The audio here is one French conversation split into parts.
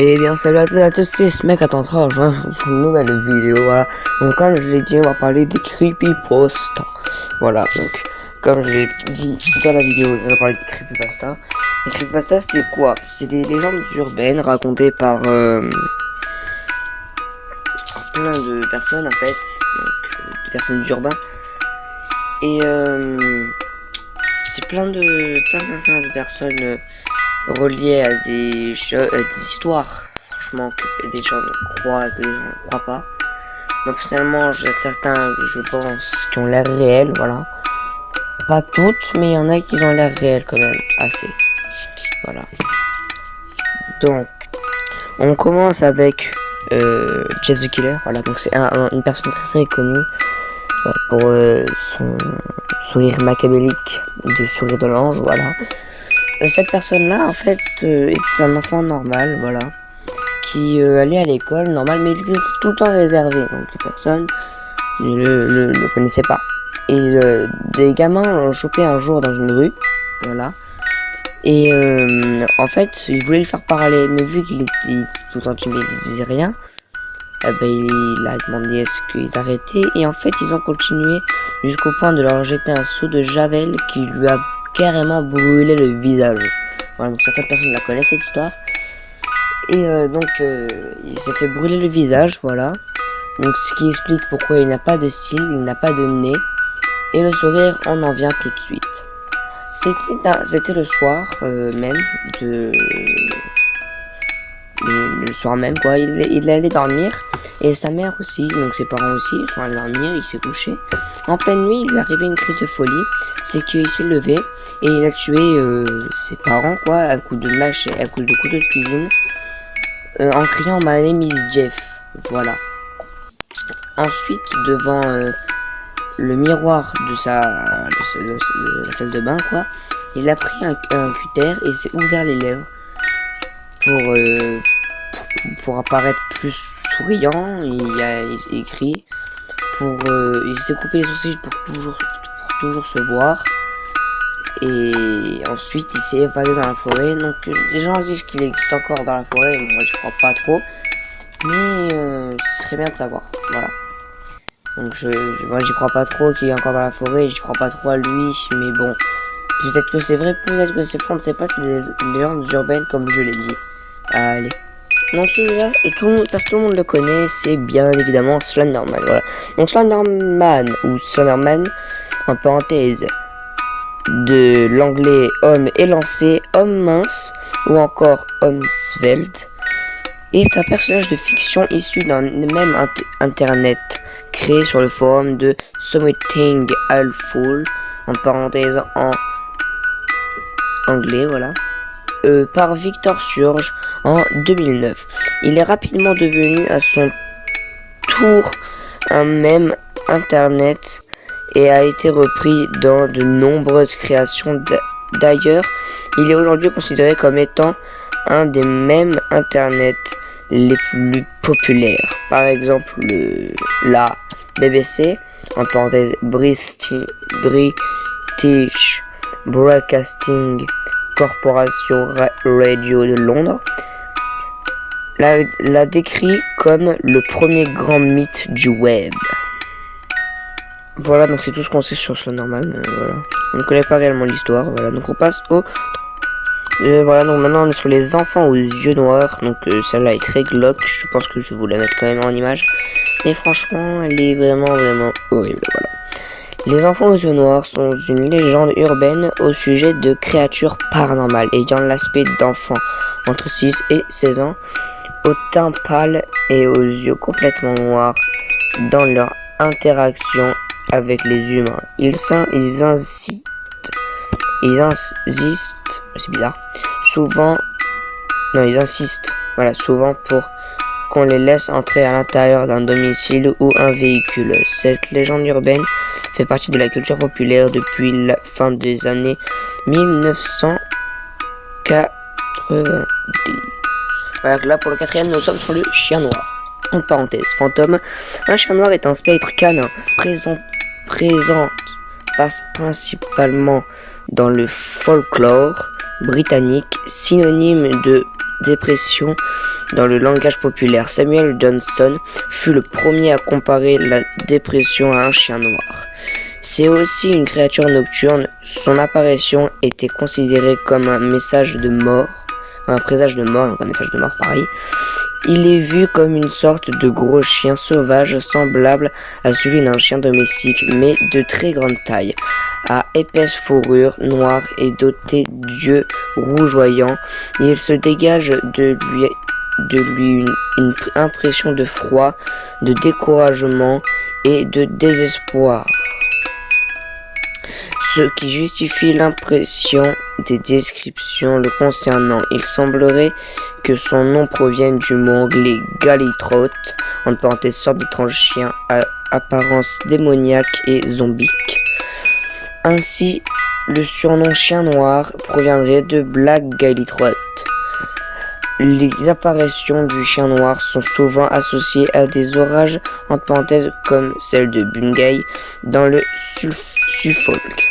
Et bien salut à tous, c'est ce mec attendra à rejoindre une nouvelle vidéo, voilà. Donc comme je l'ai dit, on va parler des creepypastas. Voilà, donc comme je l'ai dit dans la vidéo, on va parler des creepypastas. Les creepypastas c'est quoi? C'est des légendes urbaines racontées par plein de personnes en fait, donc de personnes urbaines. Et c'est plein de personnes reliées à des histoires, franchement, que des gens ne croient, que les gens ne croient pas. Moi personnellement, j'ai certains, je pense, qui ont l'air réels, voilà. Pas toutes, mais il y en a qui ont l'air réels quand même, assez. Voilà. Donc, on commence avec Jess the Killer, voilà. Donc c'est une personne très connue pour son sourire machiavélique, de sourire de l'ange, voilà. Cette personne-là, en fait, est un enfant normal, voilà, qui allait à l'école normal, mais il était tout le temps réservé, donc les personnes ne le connaissaient pas. Et des gamins l'ont chopé un jour dans une rue, voilà. Et en fait, ils voulaient le faire parler, mais vu qu'il était tout le temps timide, il disait rien. Il a demandé est-ce qu'ils arrêtaient, et en fait, ils ont continué jusqu'au point de leur jeter un seau de javel qui lui a carrément brûlé le visage. Voilà, donc certaines personnes la connaissent cette histoire. Et il s'est fait brûler le visage, voilà. Donc ce qui explique pourquoi il n'a pas de cils, il n'a pas de nez. Et le sourire, on en vient tout de suite. C'était le soir même le soir même quoi, il allait dormir. Et sa mère aussi, donc ses parents aussi, ils sont allés dormir, il s'est couché. En pleine nuit, il lui est arrivé une crise de folie. C'est qu'il s'est levé et il a tué ses parents quoi, à coups de mâche, à coups de couteau de cuisine, en criant My name is Jeff. Voilà. Ensuite, devant le miroir de la salle de bain quoi, il a pris un cutter et s'est ouvert les lèvres pour apparaître plus souriant. Il a écrit il s'est coupé les sourcils pour toujours se voir. Et ensuite il s'est évadé dans la forêt. Donc les gens disent qu'il existe encore dans la forêt, moi je crois pas trop, mais ce serait bien de savoir, voilà. Donc moi j'y crois pas trop qu'il est encore dans la forêt, j'y crois pas trop à lui, mais bon, peut-être que c'est vrai, peut-être que c'est faux, on ne sait pas, c'est des légendes urbaines comme je l'ai dit. Allez. Donc celui-là, tout le monde le connaît, c'est bien évidemment Slenderman, voilà. Donc Slenderman, ou Slenderman, entre parenthèses, de l'anglais homme élancé, homme mince, ou encore homme svelte, est un personnage de fiction issu d'un même internet, créé sur le forum de Something Awful, entre parenthèses en anglais, voilà. Par Victor Surge en 2009. Il est rapidement devenu à son tour un mème internet et a été repris dans de nombreuses créations. D'ailleurs, il est aujourd'hui considéré comme étant un des mèmes internet les plus populaires. Par exemple, la BBC, en parenthèse British Broadcasting Corporation Radio de Londres, l'a décrit comme le premier grand mythe du web. Voilà, donc c'est tout ce qu'on sait sur Slenderman, voilà. On ne connaît pas réellement l'histoire, voilà, donc on passe au... voilà, donc maintenant on est sur les enfants aux yeux noirs, donc celle-là est très glauque, je pense que je vais vous la mettre quand même en image, mais franchement, elle est vraiment horrible, voilà. Les enfants aux yeux noirs sont une légende urbaine au sujet de créatures paranormales ayant l'aspect d'enfants entre 6 et 16 ans, au teint pâle et aux yeux complètement noirs dans leur interaction avec les humains. Ils insistent, c'est bizarre, ils insistent, voilà, souvent pour qu'on les laisse entrer à l'intérieur d'un domicile ou un véhicule. Cette légende urbaine fait partie de la culture populaire depuis la fin des années 1990. Voilà, là pour le quatrième, nous sommes sur le chien noir. En parenthèse, fantôme. Un chien noir est un spectre canin présent principalement dans le folklore britannique, synonyme de dépression dans le langage populaire. Samuel Johnson fut le premier à comparer la dépression à un chien noir. C'est aussi une créature nocturne. Son apparition était considérée comme un message de mort, un présage de mort, donc un message de mort pareil. Il est vu comme une sorte de gros chien sauvage semblable à celui d'un chien domestique, mais de très grande taille, à épaisse fourrure noire et doté d'yeux rougeoyants. Il se dégage de lui une impression de froid, de découragement et de désespoir, ce qui justifie l'impression des descriptions le concernant. Il semblerait que son nom provienne du mot anglais Gallitroth, entre parenthèses sorte d'étrange chien à apparence démoniaque et zombique. Ainsi, le surnom chien noir proviendrait de Black Gallitroth. Les apparitions du chien noir sont souvent associées à des orages, entre parenthèses comme celle de Bungay dans le Suffolk.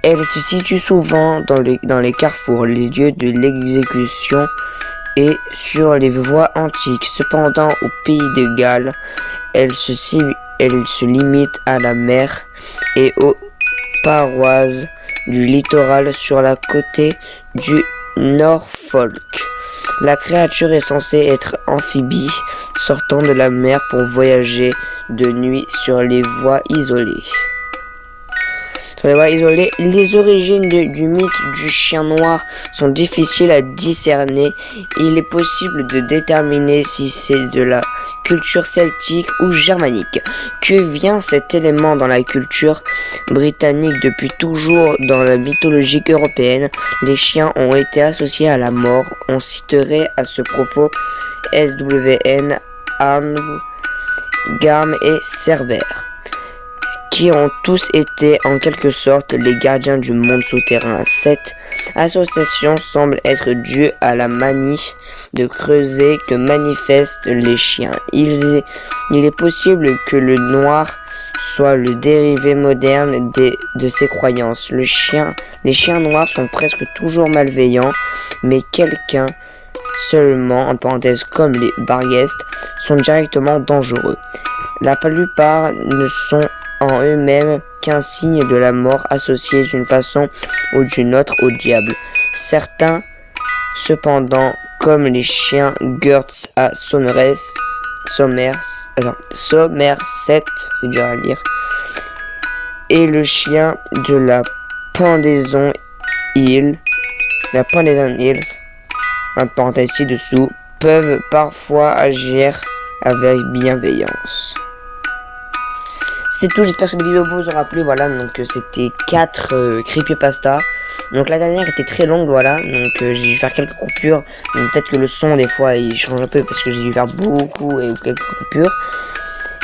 Elle se situe souvent dans les carrefours, les lieux de l'exécution et sur les voies antiques. Cependant, au pays de Galles, elle se limite à la mer et aux parois du littoral sur la côte du Norfolk. La créature est censée être amphibie, sortant de la mer pour voyager de nuit sur les voies isolées. Les origines du mythe du chien noir sont difficiles à discerner. Il est possible de déterminer si c'est de la culture celtique ou germanique. Que vient cet élément dans la culture britannique depuis toujours? Dans la mythologie européenne, les chiens ont été associés à la mort. On citerait à ce propos SWN, Arn, Garm et Cerbère, qui ont tous été en quelque sorte les gardiens du monde souterrain. Cette association semble être due à la manie de creuser que manifestent les chiens. Il est possible que le noir soit le dérivé moderne de ces croyances. Les chiens noirs sont presque toujours malveillants, mais quelqu'un seulement, en parenthèse comme les Barghest, sont directement dangereux. La plupart ne sont en eux-mêmes qu'un signe de la mort associé d'une façon ou d'une autre au diable. Certains, cependant, comme les chiens Gurts à Somerset, c'est dur à lire, et le chien de la Pendaison Hills, en parenthèse ci-dessous, peuvent parfois agir avec bienveillance. C'est tout, j'espère que cette vidéo vous aura plu. Voilà, donc c'était 4 creepypasta. Donc la dernière était très longue, voilà, donc j'ai dû faire quelques coupures. Peut-être que le son des fois il change un peu parce que j'ai dû faire beaucoup et quelques coupures.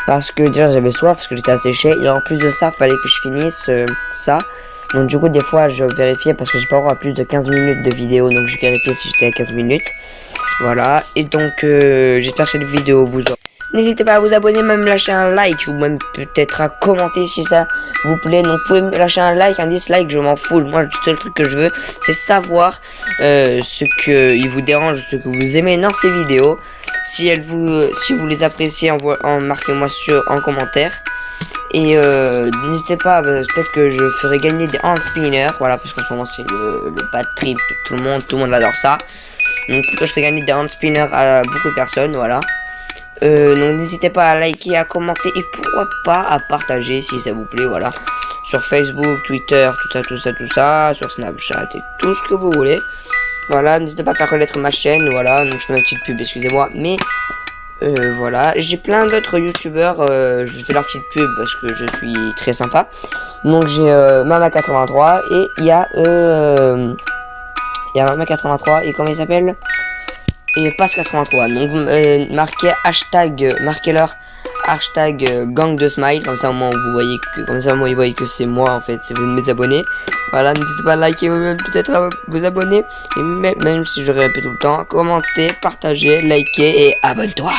Parce que déjà j'avais soif, parce que j'étais asséché. Et en plus de ça, il fallait que je finisse ça. Donc du coup des fois je vérifiais parce que j'ai pas droit à plus de 15 minutes de vidéo. Donc je vérifiais si j'étais à 15 minutes. Voilà, et donc j'espère que cette vidéo vous aura... N'hésitez pas à vous abonner, même lâcher un like ou même peut-être à commenter si ça vous plaît. Donc vous pouvez me lâcher un like, un dislike, je m'en fous. Moi le seul truc que je veux c'est savoir ce que vous dérange, ce que vous aimez dans ces vidéos. Si vous les appréciez, marquez-moi en commentaire. Et n'hésitez pas, peut-être que je ferai gagner des hand spinners. Voilà, parce qu'en ce moment c'est le bad trip de tout le monde adore ça. Donc peut-être que je ferai gagner des hand spinners à beaucoup de personnes, voilà. Donc n'hésitez pas à liker, à commenter et pourquoi pas à partager si ça vous plaît, voilà. Sur Facebook, Twitter, tout ça, sur Snapchat et tout ce que vous voulez. Voilà, n'hésitez pas à faire connaître ma chaîne, voilà. Donc je fais ma petite pub, excusez-moi, mais voilà. J'ai plein d'autres youtubeurs, je fais leur petite pub parce que je suis très sympa. Donc j'ai Mama83 et il y a Mama83 et comment il s'appelle? Et Pass83, donc marquez-leur hashtag gang de smile, comme ça au moins vous voyez que c'est moi en fait, c'est mes abonnés. Voilà, n'hésitez pas à liker, même peut-être à vous abonner, et même si je répète tout le temps, commenter, partager, liker et abonne-toi.